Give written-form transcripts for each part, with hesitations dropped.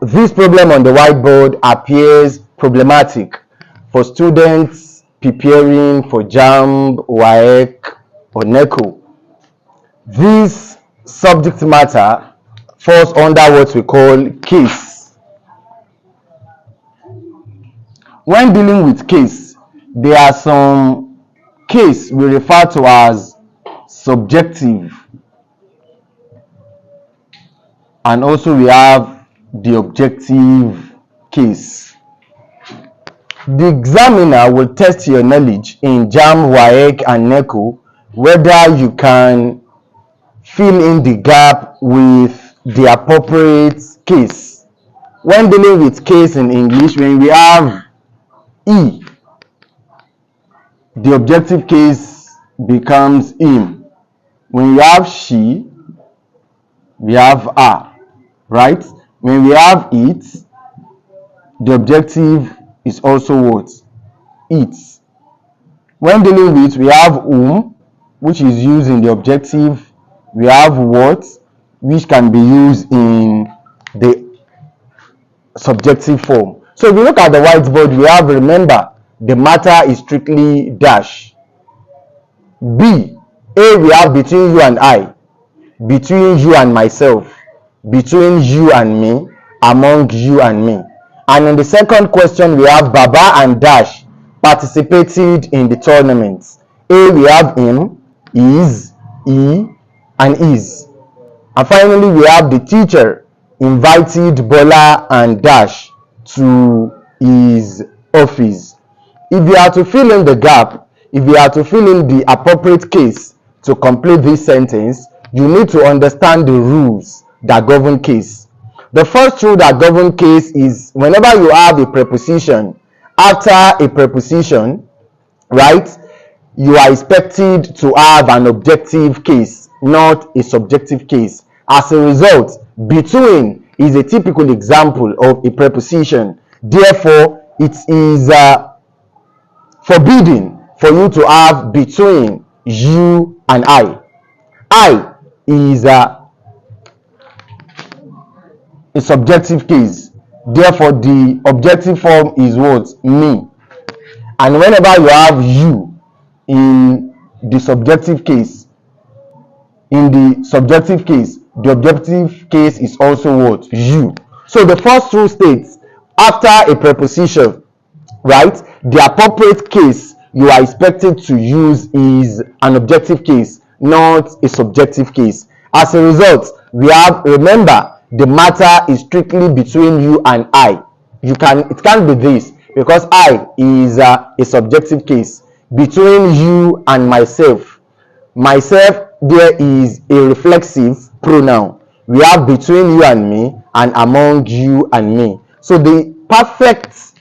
this problem on the whiteboard appears problematic for students preparing for JAMB, WAEC, or NECO. This subject matter falls under what we call case. When dealing with case, there are some case we refer to as subjective, and also we have the objective case. The examiner will test your knowledge in JAMB, WAEC, and NECO whether you can fill in the gap with the appropriate case. When dealing with case in English, when we have E, the objective case becomes him. When we have she, we have her, right? When we have it, the objective is also what? It. When dealing with, we have whom, which is used in the objective. We have what, which can be used in the subjective form. So if you look at the whiteboard, we have, remember, the matter is strictly dash. B, A, we have between you and I, between you and myself, between you and me, among you and me. And in the second question, we have Baba and Dash participated in the tournament. A, we have him, is, he, and is. And finally, we have the teacher invited Bola and Dash to his office. If you are to fill in the gap, if you are to fill in the appropriate case to complete this sentence, you need to understand the rules that govern case. The first rule that governs case is whenever you have a preposition after a preposition, right, you are expected to have an objective case, not a subjective case. As a result, between is a typical example of a preposition. Therefore, it is forbidden for you to have between you and I. I is a subjective case. Therefore, the objective form is what? Me. And whenever you have you in the subjective case, the objective case is also what? You. So the first rule states, after a preposition, right, the appropriate case you are expected to use is an objective case, not a subjective case. As a result, we have, remember, the matter is strictly between you and I. It can't be this, because I is a subjective case. Between you and myself, there is a reflexive pronoun. We have between you and me and among you and me. So the perfect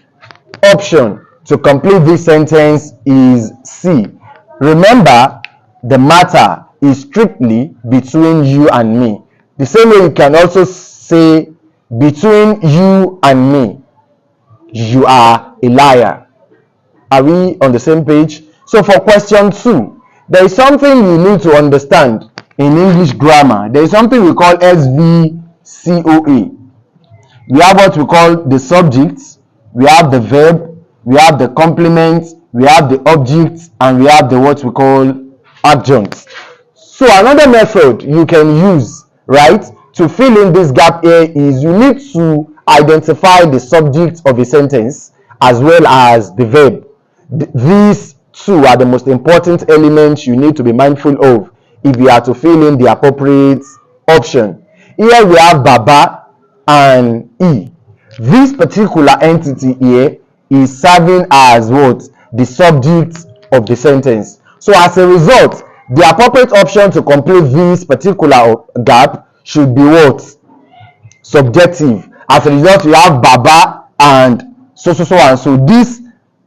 option to complete this sentence is C. Remember, the matter is strictly between you and me. The same way you can also say between you and me, you are a liar. Are we on the same page? So for question 2, there is something you need to understand in English grammar. There is something we call SVCOA. We have what we call the subject, we have the verb, we have the complement, we have the object, and we have the what we call adjunct. So another method you can use, right, to fill in this gap here is you need to identify the subject of a sentence as well as the verb. These two are the most important elements you need to be mindful of if you are to fill in the appropriate option. Here we have Baba and E. This particular entity here is serving as what? The subject of the sentence. So as a result, the appropriate option to complete this particular gap should be what? Subjective. As a result, we have Baba and so and so. This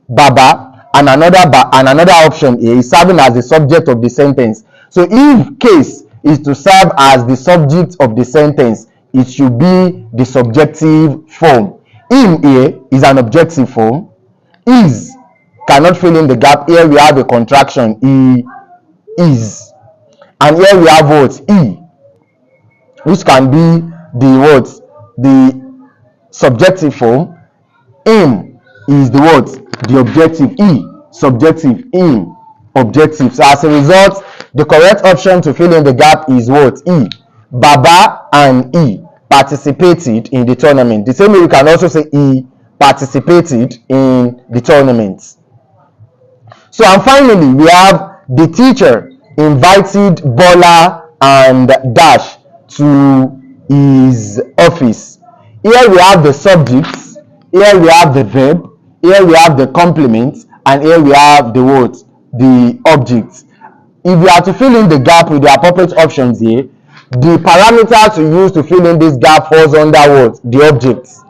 Baba and another option here is serving as the subject of the sentence. So if case is to serve as the subject of the sentence, it should be the subjective form. Him here is an objective form. Is cannot fill in the gap. Here we have a contraction. He is. And here we have what? He, which can be the what? The subjective form. Him is the what? The objective. He, subjective. Him, objective. So as a result, the correct option to fill in the gap is what? He. Baba and he participated in the tournament. The same way you can also say he participated in the tournament. So, and finally, we have the teacher invited Bola and Dash to his office. Here we have the subjects, here we have the verb, here we have the complement, and here we have the what? The object. If you are to fill in the gap with the appropriate options here, the parameter to use to fill in this gap falls under what? The objects.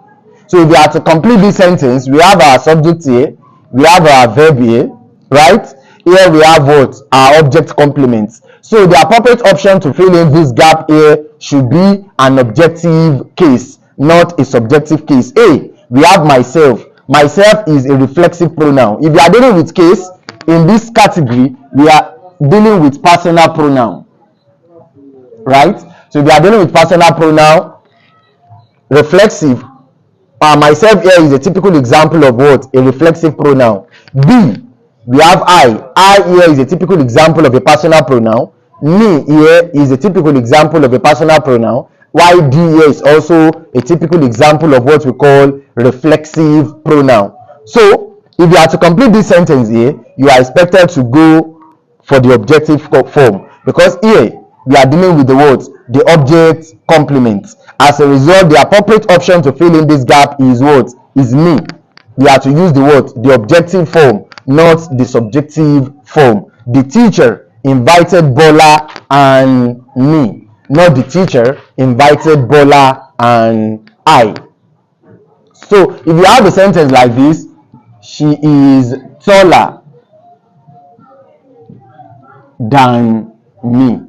So if you are to complete this sentence, we have our subject here, we have our verb here, right? Here we have what? Our object complements. So the appropriate option to fill in this gap here should be an objective case, not a subjective case. A, we have myself. Myself is a reflexive pronoun. If you are dealing with case, in this category, we are dealing with personal pronoun, right? So if you are dealing with personal pronoun, reflexive, myself here is a typical example of what? A reflexive pronoun. B, we have I here is a typical example of a personal pronoun. Me here is a typical example of a personal pronoun. YD here is also a typical example of what we call reflexive pronoun. So if you are to complete this sentence here, you are expected to go for the objective form, because here we are dealing with the words, the object complement. As a result, the appropriate option to fill in this gap is what? Is me. We are to use the word, the objective form, not the subjective form. The teacher invited Bola and me, not the teacher invited Bola and I. So if you have a sentence like this, she is taller than me,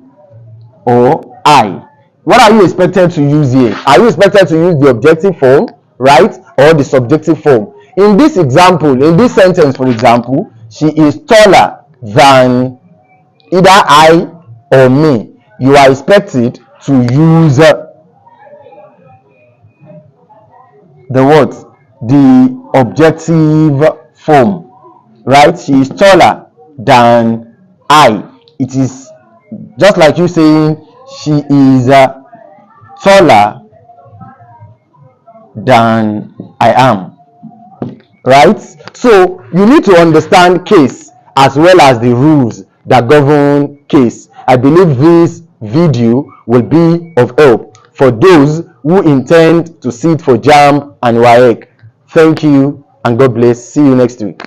or I. What are you expected to use here? Are you expected to use the objective form, right, or the subjective form? In this example, in this sentence, for example, she is taller than either I or me. You are expected to use the what? The objective form, right? She is taller than I. It is just like you saying she is taller than I am, right? So you need to understand case as well as the rules that govern case. I believe this video will be of help for those who intend to sit for JAMB and WAEC. Thank you and God bless. See you next week.